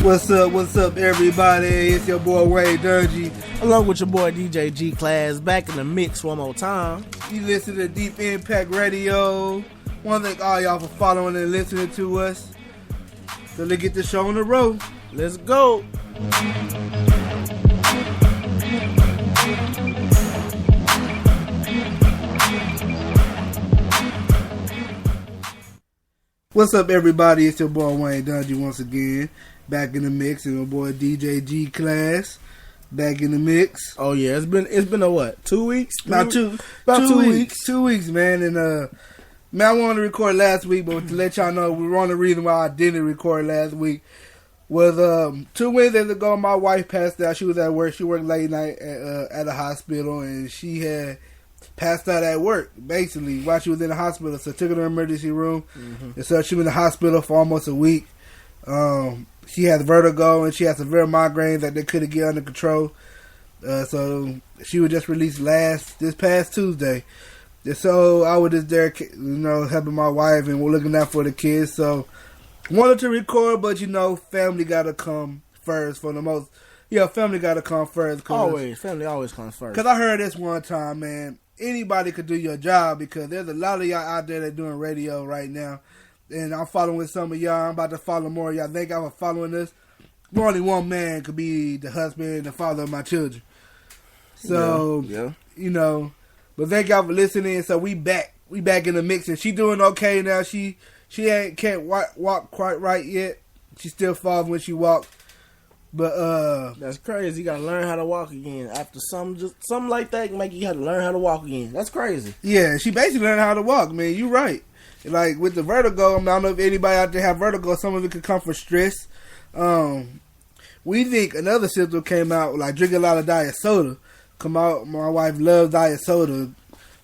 What's up, everybody? It's your boy Wayne Dungy. Along with your boy DJ G Class, back in the mix one more time. You listen to Deep Impact Radio. Want to thank all y'all for following and listening to us. So let's get the show on the road. Let's go. What's up, everybody? It's your boy Wayne Dungy once again. Back in the mix, and my boy DJ G Class back in the mix. Oh yeah, it's been a what? 2 weeks? About two weeks. 2 weeks, man. And man, I wanted to record last week, but to let y'all know, one of the reasons why I didn't record last week was 2 Wednesdays ago, my wife passed out. She was at work. She worked late night at a hospital, and she had passed out at work, basically, while she was in the hospital. So I took her to the emergency room, and so she was in the hospital for almost a week. She has vertigo, and she has severe migraines that they couldn't get under control. So she was just released this past Tuesday. And so I was just there, helping my wife, and we're looking out for the kids. So wanted to record, but family got to come first for the most. Yeah, family got to come first. Family always comes first. Because I heard this one time, man, anybody could do your job, because there's a lot of y'all out there that doing radio right now. And I'm following some of y'all. I'm about to follow more of y'all. Think I'm following this. Only one man could be the husband and the father of my children. So, but thank y'all for listening. So we back. We back in the mix. And she doing okay now. She can't walk quite right yet. She still falls when she walks. But that's crazy. You gotta learn how to walk again. After something like that, make you have to learn how to walk again. That's crazy. Yeah, she basically learned how to walk, man. You right. Like with the vertigo, I don't know if anybody out there have vertigo. Some of it could come from stress. We think another symptom came out, like drinking a lot of diet soda. Come out, my wife loves diet soda,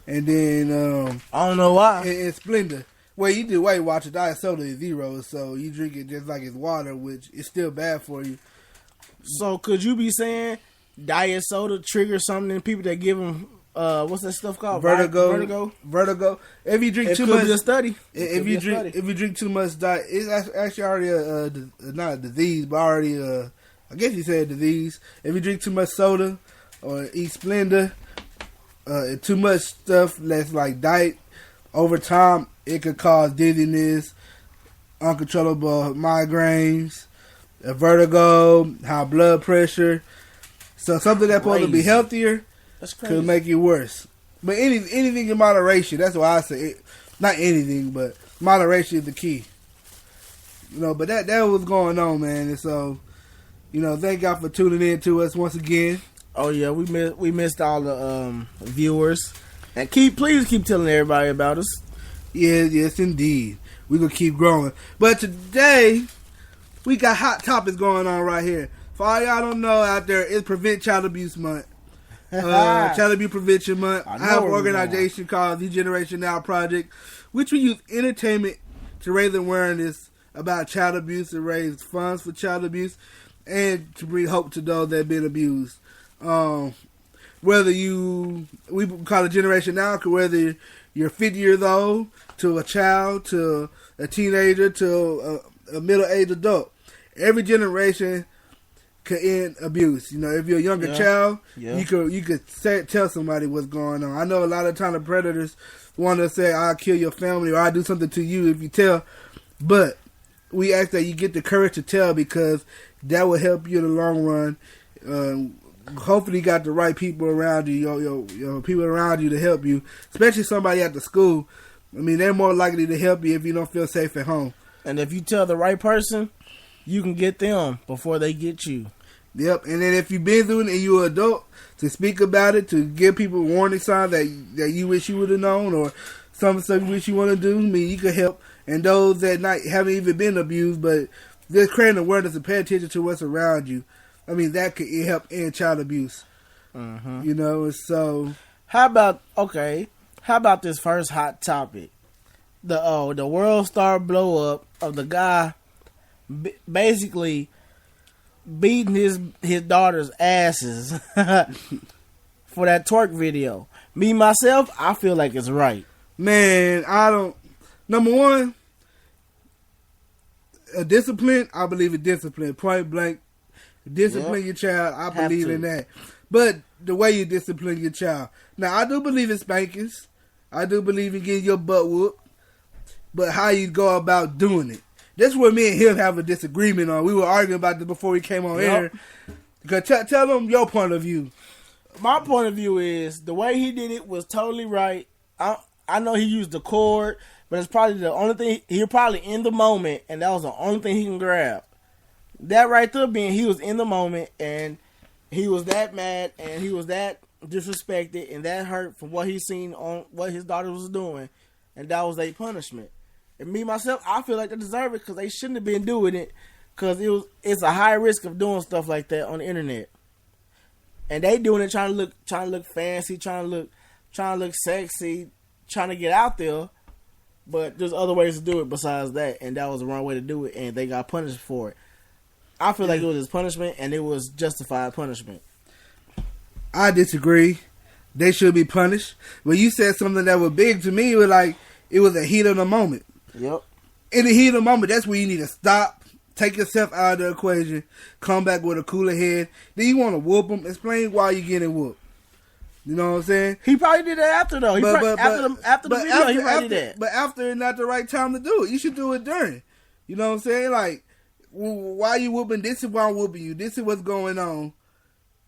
and then I don't know why. And Splenda. Well, you do Weight Watcher. Diet soda is zero, so you drink it just like it's water, which is still bad for you. So could you be saying diet soda triggers something in people that give them what's that stuff called? Vertigo. If you drink too much, be a study. If you drink too much diet, it's actually already not a disease, but already I guess you say a disease. If you drink too much soda or eat Splenda, too much stuff that's like diet, over time it could cause dizziness, uncontrollable migraines, vertigo, high blood pressure. So something that's supposed to be healthier could make it worse. But anything in moderation. That's why I say not anything, but moderation is the key. But that was going on, man. And so, thank y'all for tuning in to us once again. Oh yeah, we missed all the viewers, and please keep telling everybody about us. Yes, indeed. We're gonna keep growing. But today we got hot topics going on right here. For all y'all don't know out there, it's Prevent Child Abuse Month. Child Abuse Prevention Month. I have an organization called the Generation Now Project, which we use entertainment to raise awareness about child abuse, and raise funds for child abuse, and to bring hope to those that have been abused. We call it Generation Now, whether you're 50 years old, to a child, to a teenager, to a middle-aged adult. Every generation could end abuse. If you're a younger child, you could tell somebody what's going on. I know a lot of times the predators want to say, "I'll kill your family" or "I'll do something to you if you tell." But we ask that you get the courage to tell, because that will help you in the long run. Hopefully, you got the right people around you, your people around you to help you, especially somebody at the school. I mean, they're more likely to help you if you don't feel safe at home. And if you tell the right person, you can get them before they get you. Yep, and then if you've been through it and you're an adult, to speak about it, to give people warning signs that you wish you would have known, or some stuff you wish you want to do, you could help. And those that haven't even been abused, but just creating awareness and pay attention to what's around you. That could help end child abuse. So how about this first hot topic? The world star blow up of the guy basically beating his daughter's asses for that twerk video. Me myself, I feel like it's right. Man, I don't. Number one, a discipline, I believe in discipline. Point blank, discipline your child. I believe in that. But the way you discipline your child. Now, I do believe in spankings. I do believe in getting your butt whooped. But how you go about doing it. That's where me and him have a disagreement on. We were arguing about this before we came on air. Tell them your point of view. My point of view is the way he did it was totally right. I know he used the cord, but it's probably the only thing. He was probably in the moment, and that was the only thing he can grab. That right there being he was in the moment, and he was that mad, and he was that disrespected, and that hurt from what he seen on what his daughter was doing, and that was a punishment. And me, myself, I feel like they deserve it because they shouldn't have been doing it because it's a high risk of doing stuff like that on the internet. And they doing it trying to look fancy, trying to look sexy, trying to get out there. But there's other ways to do it besides that, and that was the wrong way to do it, and they got punished for it. I feel like it was his punishment, and it was justified punishment. I disagree. They should be punished. But you said something that was big to me. It was like it was a heat of the moment. Yep. In the heat of the moment, that's where you need to stop, take yourself out of the equation, come back with a cooler head. Then you want to whoop them. Explain why you getting whooped. You know what I'm saying? He probably did that after, though. After the video, he probably did that. But after is not the right time to do it. You should do it during. You know what I'm saying? Like, why you whooping? This is why I'm whooping you. This is what's going on.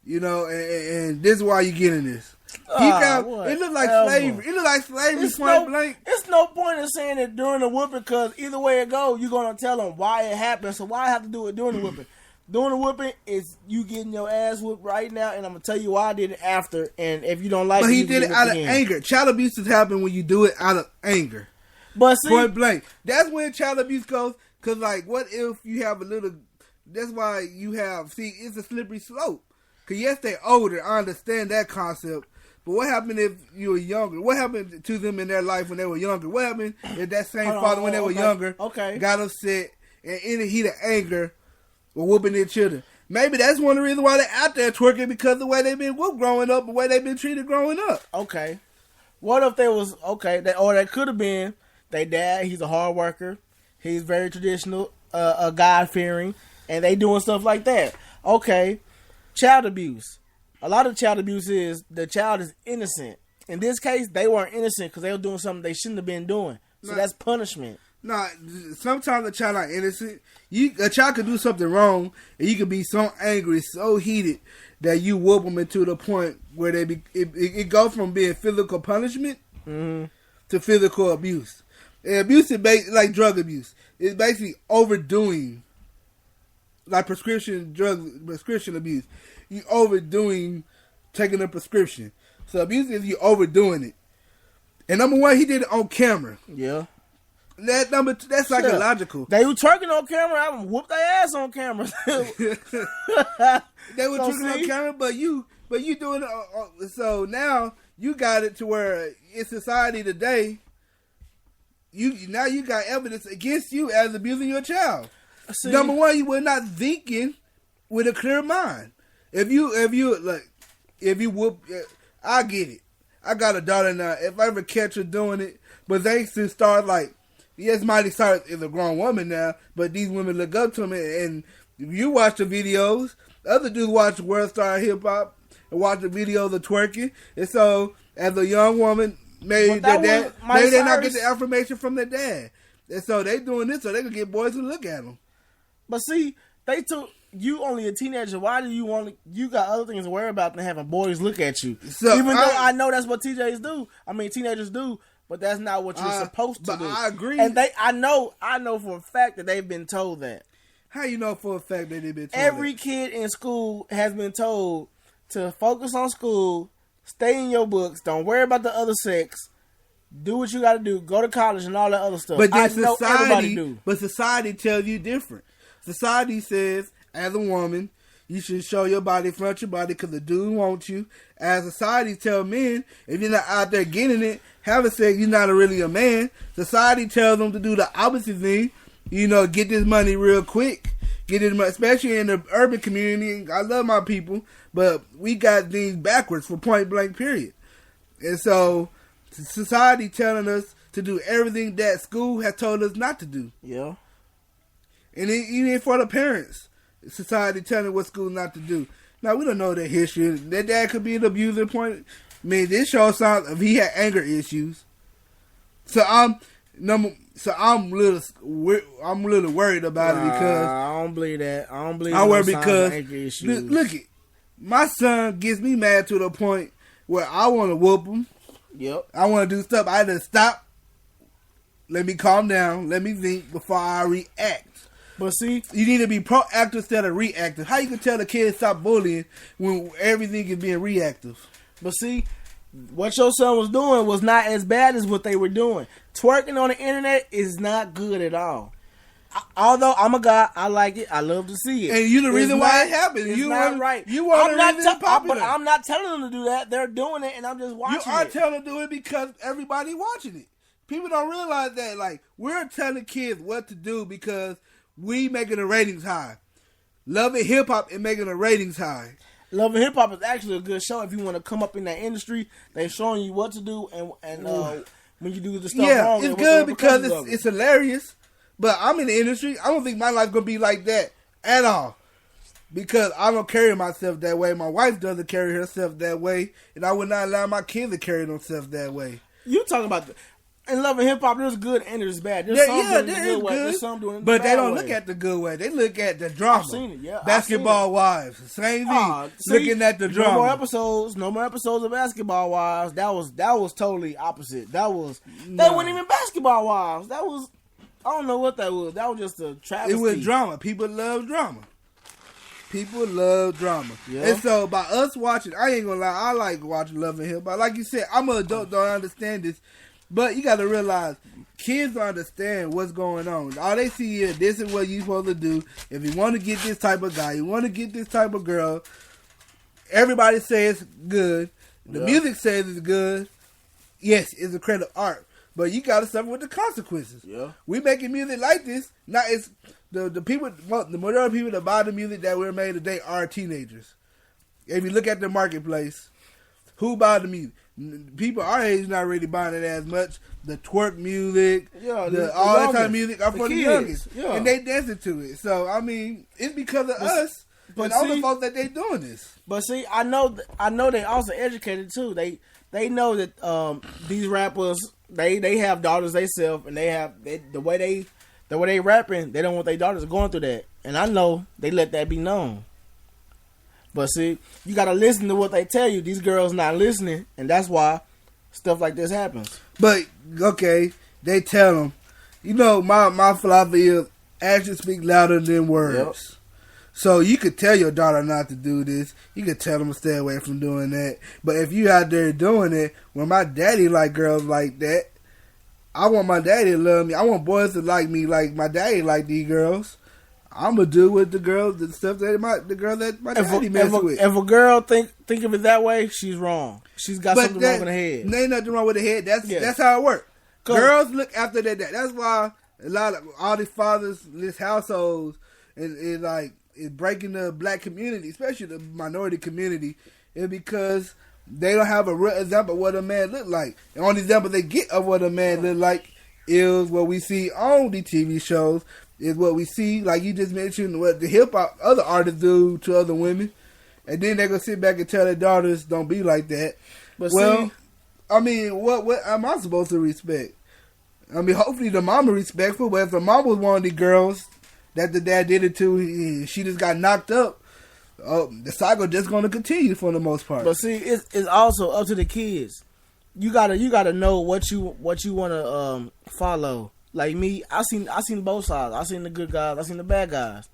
You know, and this is why you getting this. It looked like slavery. It looked like slavery, point blank. It's no point in saying it during the whooping because either way it goes, you're going to tell them why it happened. So why I have to do it during the whooping? During the whooping is you getting your ass whooped right now, and I'm going to tell you why I did it after. And if you don't like it, but he did it out of anger. Child abuse happen when you do it out of anger. But see, point blank. That's when child abuse goes. Because, like, what if you have a little... That's why you have... See, it's a slippery slope. Because, yes, they're older. I understand that concept. But what happened if you were younger? What happened to them in their life when they were younger? What happened if that same father, when they were younger, got upset and in the heat of anger were whooping their children? Maybe that's one of the reasons why they're out there twerking, because of the way they've been whooped growing up, the way they've been treated growing up. Okay. What if they was... Okay, or they could have been their dad, he's a hard worker. He's very traditional, God-fearing, and they doing stuff like that. Okay. Child abuse. A lot of child abuse is the child is innocent. In this case, they weren't innocent because they were doing something they shouldn't have been doing. So that's punishment. Sometimes a child not innocent. A child could do something wrong, and you could be so angry, so heated, that you whoop them into the point where it goes from being physical punishment to physical abuse. And abuse is like drug abuse. It's basically overdoing, like prescription abuse. You overdoing taking a prescription. So abuse is you overdoing it. And number one, he did it on camera. Yeah. That's psychological. They were twerking on camera. I whooped their ass on camera. They were twerking on camera, but you doing it. So now you got it to where in society today, you got evidence against you as abusing your child. See, number one, you were not thinking with a clear mind. If you whoop, I get it. I got a daughter now. If I ever catch her doing it, but they still start like, yes, Miley Cyrus is a grown woman now, but these women look up to me, and you watch the videos. Other dudes watch World Star Hip Hop and watch the videos of twerking, and so as a young woman, maybe they're not getting the affirmation from their dad, and so they doing this so they can get boys to look at them. But see, they took. You only a teenager. Why do you want to... You got other things to worry about than having boys look at you. So even though I know that's what teenagers do, but that's not what you're supposed to do. I agree. And I know for a fact that they've been told that. How you know for a fact that they've been told Every kid in school has been told to focus on school, stay in your books, don't worry about the other sex, do what you got to do, go to college and all that other stuff. But then society tells you different. Society says, as a woman, you should show your body, front your body, because the dude wants you. As society tell men, if you're not out there getting it, having sex, you're not really a man. Society tells them to do the opposite thing. Get this money real quick. Get it, especially in the urban community. I love my people, but we got things backwards for point blank period. And so, society telling us to do everything that school has told us not to do. Yeah. And even for the parents, society telling what school not to do. Now, we don't know their history. Their dad could be an abuser point. I mean, this show sounds if he had anger issues. So I'm a little worried about it because I don't believe that. I don't believe. I'm worried because because look it, my son gets me mad to the point where I want to whoop him. Yep. I want to do stuff. I just stop. Let me calm down. Let me think before I react. But see, you need to be proactive instead of reactive. How you can tell the kids stop bullying when everything is being reactive? But see, what your son was doing was not as bad as what they were doing. Twerking on the internet is not good at all. Although I'm a guy, I like it. I love to see it. And you the reason why it happened. It's you not want right. You want the reason it's popular. But I'm not telling them to do that. They're doing it, and I'm just watching it. You are telling them to do it because everybody watching it. People don't realize that. Like, we're telling kids what to do because we making the ratings high. Love and Hip Hop is making the ratings high. Love and Hip Hop is actually a good show if you want to come up in that industry. They're showing you what to do and when you do the stuff wrong. Yeah, it's good because it's hilarious. But I'm in the industry. I don't think my life's going to be like that at all. Because I don't carry myself that way. My wife doesn't carry herself that way. And I would not allow my kids to carry themselves that way. You talking about... In Love and Hip Hop, there's good and there's bad. There's some doing it the good way. There's some doing it the but bad they don't way. look at the good way. They look at the drama. I've seen it, yeah. Basketball Wives. Same thing. Looking at the drama. No more episodes of Basketball Wives. That was totally opposite. They weren't even Basketball Wives. That was... I don't know what that was. That was just a travesty. It was drama. People love drama. Yeah. And so by us watching, I ain't gonna lie, I like watching Love and Hip Hop. Like you said, I'm an adult, don't understand this. But you gotta realize, kids don't understand what's going on. All they see is, this is what you supposed to do. If you want to get this type of guy, you want to get this type of girl, everybody says good. The music says it's good. Yes, it's a creative art. But you gotta suffer with the consequences. Yeah. We making music like this. Now it's the people, the majority of people that buy the music that we're made today are teenagers. If you look at the marketplace, who buy the music? People our age not really buying it as much. The twerk music, all that kind of music are for the youngest, and they dancing to it. So I mean, it's because of us, but all the folks that they doing this. But see, I know they also educated too. They know that these rappers they have daughters themselves, and the way they rapping, they don't want their daughters going through that, and I know they let that be known. But see, you gotta listen to what they tell you. These girls not listening, and that's why stuff like this happens. But okay, they tell them, you know, my philosophy is actions speak louder than words. Yep. So you could tell your daughter not to do this. You could tell them to stay away from doing that. But if you out there doing it, when my daddy like girls like that, I want my daddy to love me. I want boys to like me like my daddy like these girls. I'm gonna do with the girls the stuff that the girl that my daddy mess with. If a girl think of it that way, she's wrong. She's got something wrong with her head. There ain't nothing wrong with the head. That's how it works. Girls look after their dad. That's why a lot of all these fathers, these households, is like is breaking the black community, especially the minority community, is because they don't have a real example of what a man look like. The only example they get of what a man look like is what we see on the TV shows. Is what we see, like you just mentioned, what the hip hop other artists do to other women, and then they're gonna sit back and tell their daughters don't be like that. But I mean, what am I supposed to respect? I mean, hopefully the mama respectful, but if the mama was one of the girls that the dad did it to, she just got knocked up. The cycle just gonna continue for the most part. But see, it's also up to the kids. You gotta know what you want to follow. Like me, I seen both sides. I seen the good guys. I seen the bad guys.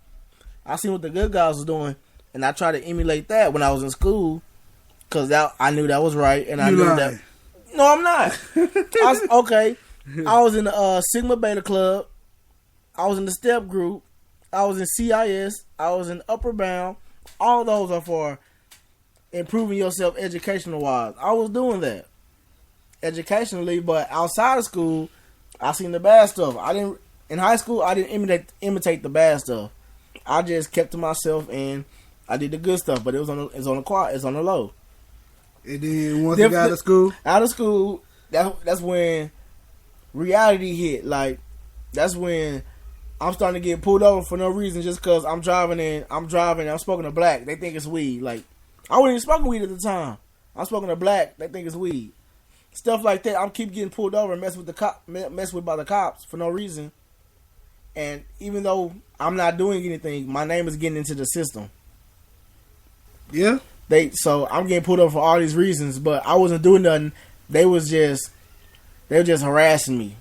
I seen what the good guys was doing, and I tried to emulate that when I was in school, cause I knew that was right, and I knew that. No, I'm not. I was in the Sigma Beta Club. I was in the Step Group. I was in CIS. I was in Upper Bound. All those are for improving yourself educational wise. I was doing that educationally, but outside of school, I seen the bad stuff. In high school, I didn't imitate the bad stuff. I just kept to myself and I did the good stuff. But it's on the low. And then once you got out of school, that's when reality hit. Like that's when I'm starting to get pulled over for no reason just because I'm driving and I'm smoking a black. They think it's weed. Like, I wasn't even smoking weed at the time. I'm smoking a black. They think it's weed. Stuff like that. I'm keep getting pulled over and messed with by the cops for no reason. And even though I'm not doing anything, my name is getting into the system. Yeah. So I'm getting pulled over for all these reasons, but I wasn't doing nothing. They were just harassing me.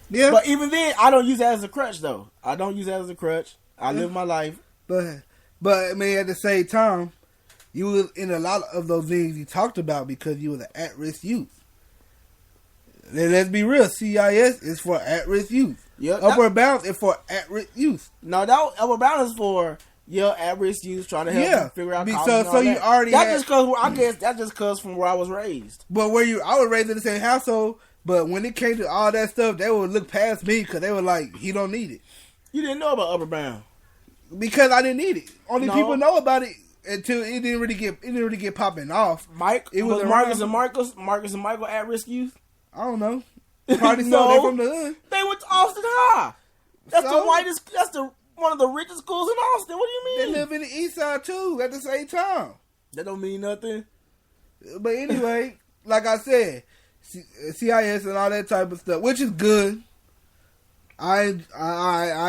Yeah. But even then, I don't use that as a crutch, though. I don't use that as a crutch. I live my life. But I mean, at the same time, you was in a lot of those things you talked about because you was an at-risk youth. Let's be real. CIS is for at-risk youth. Yep. Upward Bound is for at-risk youth. No, that Upward Bound is for your at-risk youth trying to help you figure out college. So you already that's just because from where I was raised. But I was raised in the same household. But when it came to all that stuff, they would look past me because they were like, he don't need it. You didn't know about Upward Bound because I didn't need it. Only people know about it until it didn't really get popping off. It was Marcus and Michael at risk youth. I don't know. Probably so. They from the hood. They went to Austin High. That's the whitest. That's one of the richest schools in Austin. What do you mean? They live in the East Side too at the same time. That don't mean nothing. But anyway, like I said. CIS and all that type of stuff, which is good. I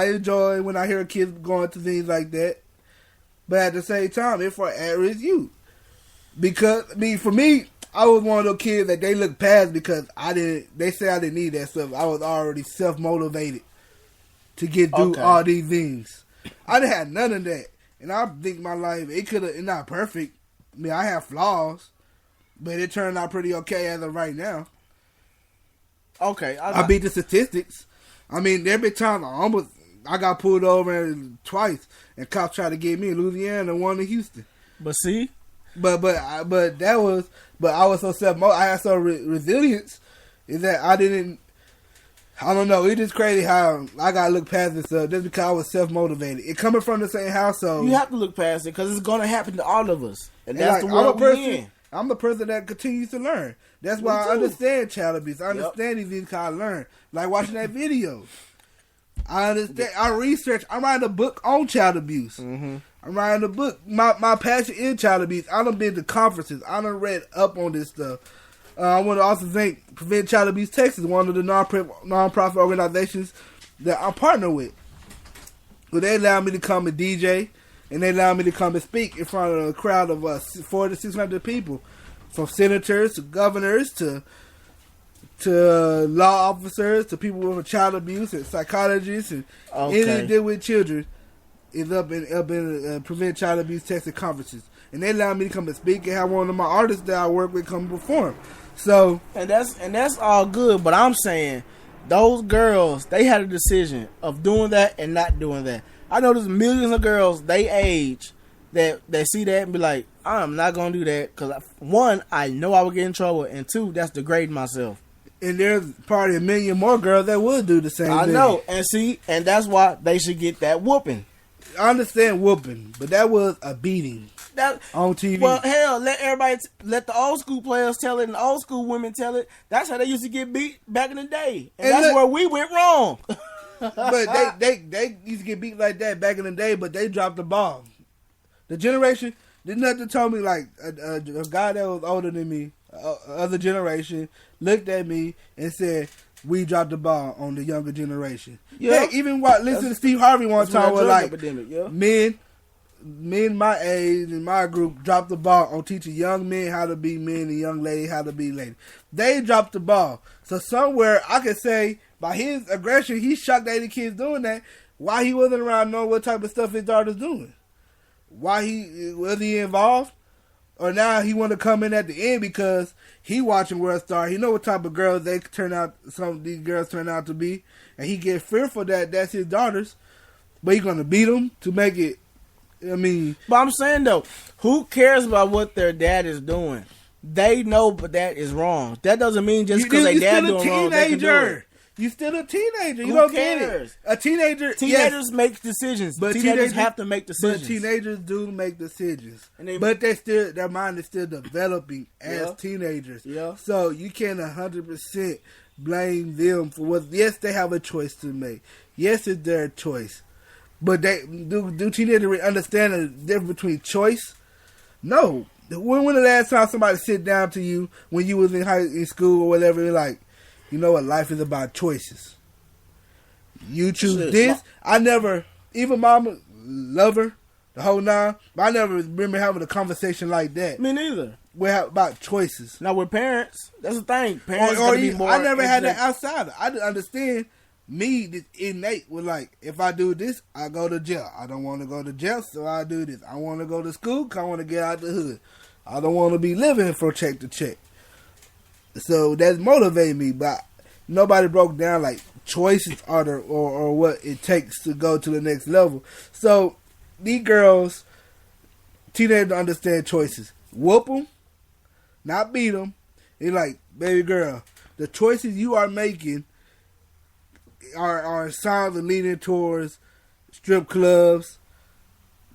enjoy when I hear kids going to things like that. But at the same time, it's for at-risk youth. Because, for me, I was one of those kids that they look past because they say I didn't need that stuff. I was already self-motivated to get through all these things. I didn't have none of that. And I think my life, it's not perfect. I mean, I have flaws. But it turned out pretty okay as of right now. Okay. I beat the statistics. I mean, there been times I got pulled over twice, and cops tried to get me in Louisiana and one in Houston. But see? But I was so I had so resilience, is that I don't know, it's just crazy how I gotta look past this stuff just because I was self-motivated. It coming from the same household. You have to look past it because it's going to happen to all of us. And that's the world we're in. I'm the person that continues to learn. That's why I understand child abuse. I understand these things because I learn. Like watching that video. I understand. I research. I'm writing a book on child abuse. Mm-hmm. I'm writing a book. My passion is child abuse. I done been to conferences. I done read up on this stuff. I want to also thank Prevent Child Abuse Texas, one of the non-profit organizations that I'm partnered with. Well, they allow me to come and DJ. And they allowed me to come and speak in front of a crowd of 400 to 600 people, from senators to governors to law officers to people with child abuse and psychologists and anything to do with children is up in Prevent Child Abuse Texas conferences. And they allowed me to come and speak and have one of my artists that I work with come perform. So and that's all good, but I'm saying those girls, they had a decision of doing that and not doing that. I know there's millions of girls they age that see that and be like, I'm not going to do that because, one, I know I would get in trouble, and two, that's degrading myself. And there's probably a million more girls that would do the same thing. I know. And that's why they should get that whooping. I understand whooping, but that was a beating on TV. Well, hell, let the old school players tell it and the old school women tell it. That's how they used to get beat back in the day. And that's where we went wrong. But they used to get beat like that back in the day, but they dropped the ball. The generation, there's nothing told me like a guy that was older than me, other generation, looked at me and said, we dropped the ball on the younger generation. Yeah, hey, even listen to Steve Harvey one time was like, men my age and my group dropped the ball on teaching young men how to be men and young ladies how to be ladies. They dropped the ball. So somewhere I could say, by his aggression, he shocked that the kids doing that. Why he wasn't around knowing what type of stuff his daughter's doing? Why was he involved? Or now he want to come in at the end because he watching World Star. He know what type of girls some of these girls turn out to be, and he get fearful that that's his daughters. But he gonna beat them to make it. I mean, but I'm saying though, who cares about what their dad is doing? They know, but that is wrong. That doesn't mean just because their dad doing wrong, they can do it. You still a teenager. Who cares? A teenager. Teenagers make decisions, but teenagers have to make decisions. But teenagers do make decisions. But their mind is still developing as teenagers. Yeah. So you can't 100% blame them for what. Yes, they have a choice to make. Yes, it's their choice. But they do teenagers understand the difference between choice? No. When the last time somebody sit down to you when you was in school or whatever, you're like, you know what, life is about choices. You choose this. I never, even mama, love her, the whole nine, but I never remember having a conversation like that. Me neither. About choices. Now with parents, that's the thing. Parents be more. I never had that outsider. I didn't understand. Me, this innate was like, if I do this, I go to jail. I don't want to go to jail, so I do this. I want to go to school because I want to get out the hood. I don't want to be living from check to check. So that's motivated me, but nobody broke down like choices are or what it takes to go to the next level. So these girls, teenagers understand choices. Whoop them, not beat them. It's like, baby girl, the choices you are making are signs of leaning towards strip clubs,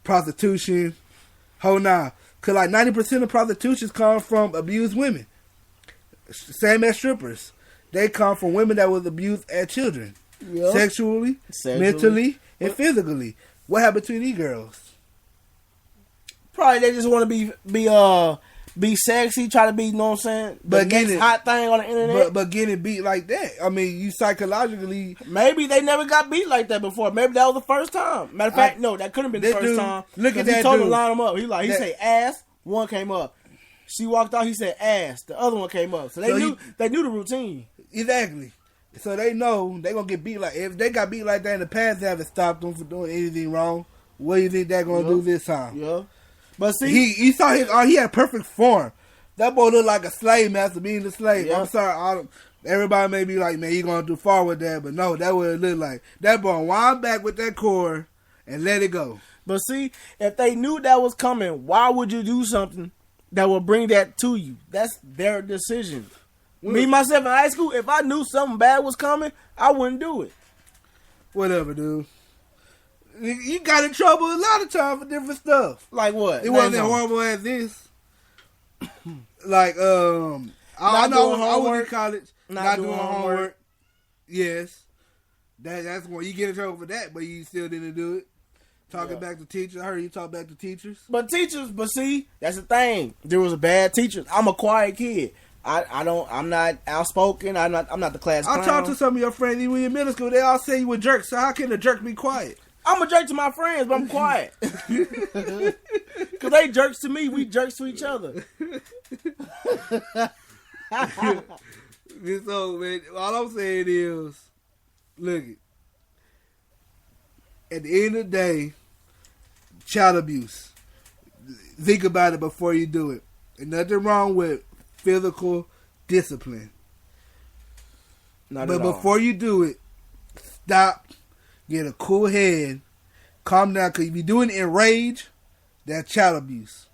prostitution, whole nine. Cause like 90% of prostitutions come from abused women. Same as strippers. They come from women that was abused as children. Yep. Sexually, mentally, and physically. What happened to these girls? Probably they just want to be sexy, try to be, you know what I'm saying? The next hot thing on the internet. But getting beat like that, I mean, you psychologically... Maybe they never got beat like that before. Maybe that was the first time. Matter of fact, no, that could have been the first time. Look at that he told him to line them up. He said ass, one came up. She walked out, he said ass, the other one came up. So they knew the routine. Exactly. So they know they're going to get beat like... If they got beat like that in the past, they haven't stopped them from doing anything wrong. What do you think they're going to do this time? Yeah. But see, he saw he had perfect form. That boy looked like a slave master being a slave. Yeah. I'm sorry, everybody may be like, man, you gonna do far with that, but no, that what it looked like. That boy wound back with that cord and let it go. But see, if they knew that was coming, why would you do something that will bring that to you? That's their decision. Me myself in high school, if I knew something bad was coming, I wouldn't do it. Whatever, dude. You got in trouble a lot of times for different stuff. Like what? It wasn't horrible as this. Like, I was in college. Not doing homework. Yes. That's when you get in trouble for that, but you still didn't do it. Talking back to teachers. I heard you talk back to teachers. But see, that's the thing. There was a bad teacher. I'm a quiet kid. I'm not outspoken. I'm not the class clown. I talked to some of your friends even in middle school. They all say you were jerks. So how can a jerk be quiet? I'm a jerk to my friends, but I'm quiet. Because they jerks to me. We jerks to each other. So, man, all I'm saying is, look, at the end of the day, child abuse. Think about it before you do it. And nothing wrong with physical discipline. But before you do it, stop. Get a cool head, calm down, because if you're doing it in rage, that's child abuse.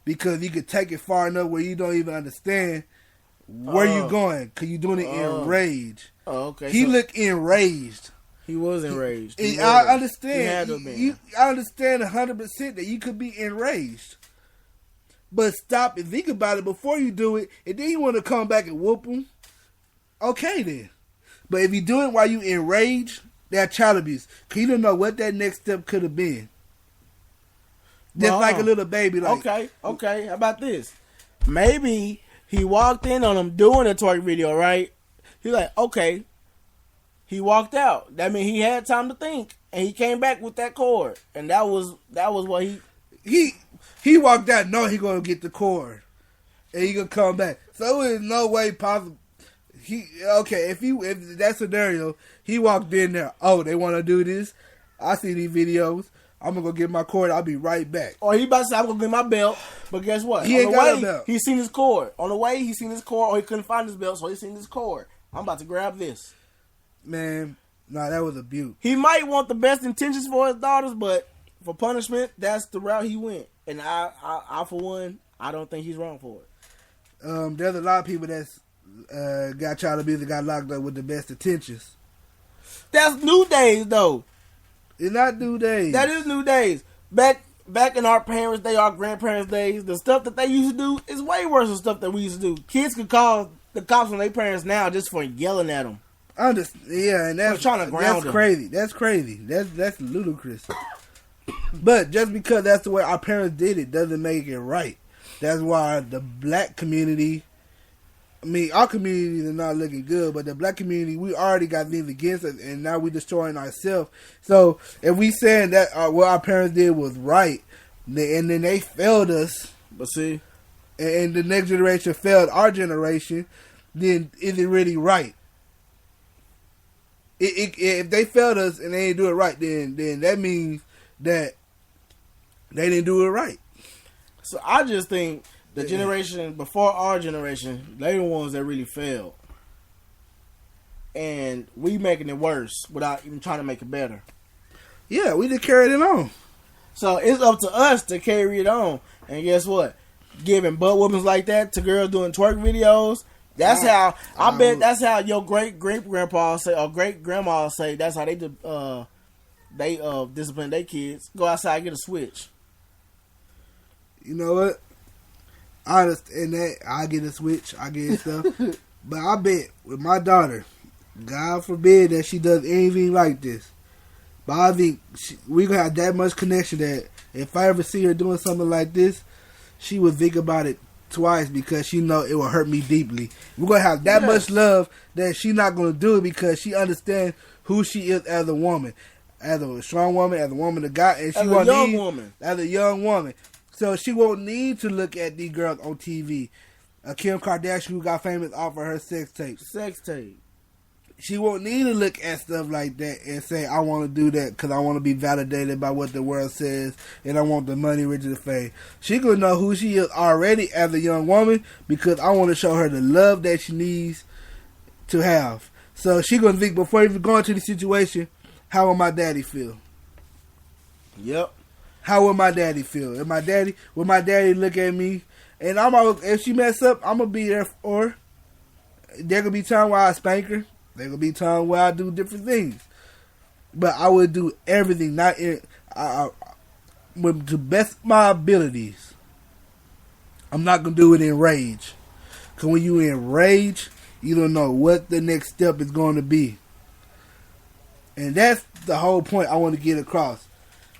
Because you could take it far enough where you don't even understand where you're going, because you're doing it in rage. Oh, okay. He looked enraged. He was enraged. I understand. I understand 100% that you could be enraged. But stop and think about it before you do it, and then you want to come back and whoop him. Okay, then. But if you do it while you enraged, that's child abuse. Because you don't know what that next step could have been. Just like a little baby. Like, okay. How about this? Maybe he walked in on him doing a twerk video, right? He's like, okay. He walked out. That means he had time to think. And he came back with that cord. And that was what he walked out knowing he going to get the cord. And he going to come back. So there's no way possible. If that scenario, he walked in there. Oh, they want to do this. I see these videos. I'm gonna go get my cord. I'll be right back. Or he about to say, I'm gonna get my belt. But guess what? He ain't got a belt. He seen his cord. On the way, he seen his cord, or he couldn't find his belt, so he seen his cord. I'm about to grab this. Man, that was abuse. He might want the best intentions for his daughters, but for punishment, that's the route he went. And I for one, I don't think he's wrong for it. There's a lot of people that's got child abuse and got locked up with the best intentions. That's new days, though. It's not new days. That is new days. Back in our parents' day, our grandparents' days, the stuff that they used to do is way worse than stuff that we used to do. Kids could call the cops on their parents now just for yelling at them. Yeah, and that's trying to ground them. crazy. That's crazy. That's ludicrous. But just because that's the way our parents did it doesn't make it right. That's why the black community, I mean, our communities are not looking good, but the black community, we already got things against us, and now we're destroying ourselves. So if we saying that what our parents did was right, and then they failed us, but see, and the next generation failed our generation, then is it really right? If they failed us and they didn't do it right, then that means that they didn't do it right. So I just think the generation before our generation, they the ones that really failed. And we making it worse without even trying to make it better. Yeah, we just carried it on. So it's up to us to carry it on. And guess what? Giving butt whoopings like that to girls doing twerk videos, that's how, I bet that's how your great-grandpa say, or great-grandma say, that's how they discipline their kids. Go outside and get a switch. You know what? I understand that. I get a switch. I get stuff. But I bet with my daughter, God forbid that she does anything like this. But I think we going to have that much connection that if I ever see her doing something like this, she would think about it twice because she know it will hurt me deeply. We're going to have that much love that she's not going to do it because she understands who she is as a woman. As a strong woman, as a woman of God. And she as a young woman. As a young woman. So she won't need to look at these girls on TV. Kim Kardashian, who got famous off of her sex tape. She won't need to look at stuff like that and say, I want to do that because I want to be validated by what the world says and I want the money, riches, and fame. She going to know who she is already as a young woman because I want to show her the love that she needs to have. So she going to think before even going to the situation, how will my daddy feel? Yep. How will my daddy feel? Will my daddy look at me? And if she mess up, I'm going to be there for her. There going to be time where I spank her. There going to be time where I do different things. But I would do everything with the best of my abilities. I'm not going to do it in rage. Because when you in rage, you don't know what the next step is going to be. And that's the whole point I want to get across.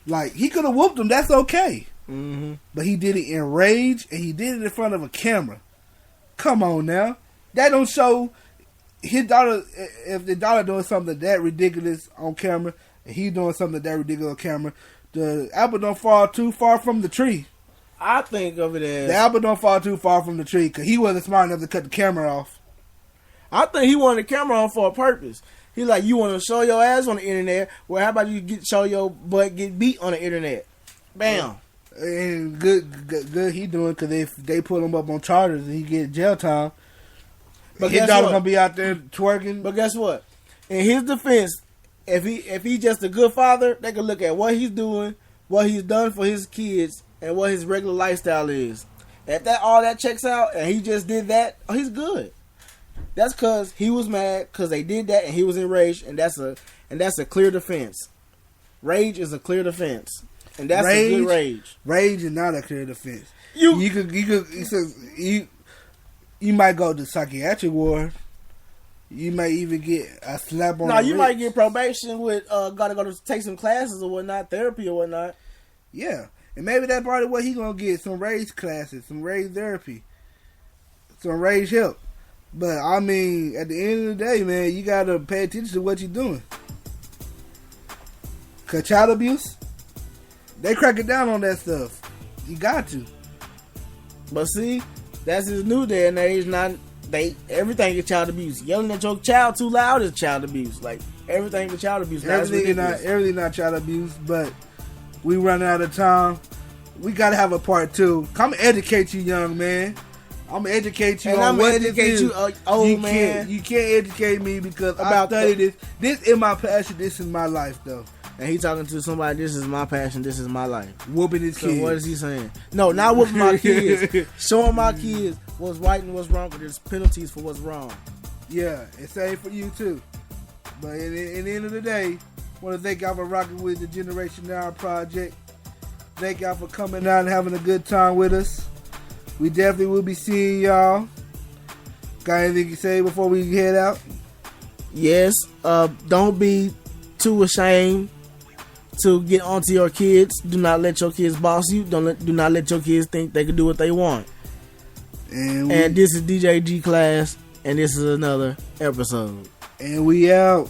Like, he could have whooped him. That's okay. Mm-hmm. But he did it in rage, and he did it in front of a camera. Come on now. That don't show his daughter, if the daughter doing something that ridiculous on camera, and he doing something that ridiculous on camera, the apple don't fall too far from the tree. I think of it as... The apple don't fall too far from the tree, because he wasn't smart enough to cut the camera off. I think he wanted the camera on for a purpose. He's like, you want to show your ass on the internet? Well, how about you show your butt get beat on the internet? Bam. And good he doing, because if they put him up on charges and he get jail time, but his daughter gonna be out there twerking. But guess what? In his defense, if he's just a good father, they can look at what he's doing, what he's done for his kids, and what his regular lifestyle is. If all that checks out, and he just did that, he's good. That's because he was mad because they did that and he was enraged, and that's a clear defense. Rage is a clear defense, and that's a good rage. Rage is not a clear defense. You might go to psychiatric ward. You might even get a slap on. No, you might get probation with gotta go to take some classes or whatnot, therapy or whatnot. Yeah, and maybe that's part of what he gonna get: some rage classes, some rage therapy, some rage help. But, I mean, at the end of the day, man, you got to pay attention to what you're doing. Because child abuse, they crack it down on that stuff. You got to. But see, that's his new day and age. Everything is child abuse. Yelling at your child too loud is child abuse. Like, everything is child abuse. Everything not child abuse, but we run out of time. We got to have a part 2. Come educate you, young man. I'm gonna educate you on what this is. Man. You can't educate me because I studied this. This is my passion. This is my life, though. And he talking to somebody. This is my passion. This is my life. Whooping his kids. What is he saying? No, not whooping my kids. Showing my kids what's right and what's wrong. Because there's penalties for what's wrong. Yeah, it's same for you too. But in the end of the day, I want to thank y'all for rocking with the Generation Now Project. Thank y'all for coming out and having a good time with us. We definitely will be seeing y'all. Got anything to say before we head out? Yes, don't be too ashamed to get onto your kids. Do not let your kids boss you. Do not let your kids think they can do what they want. And this is DJ G Class, and this is another episode. And we out.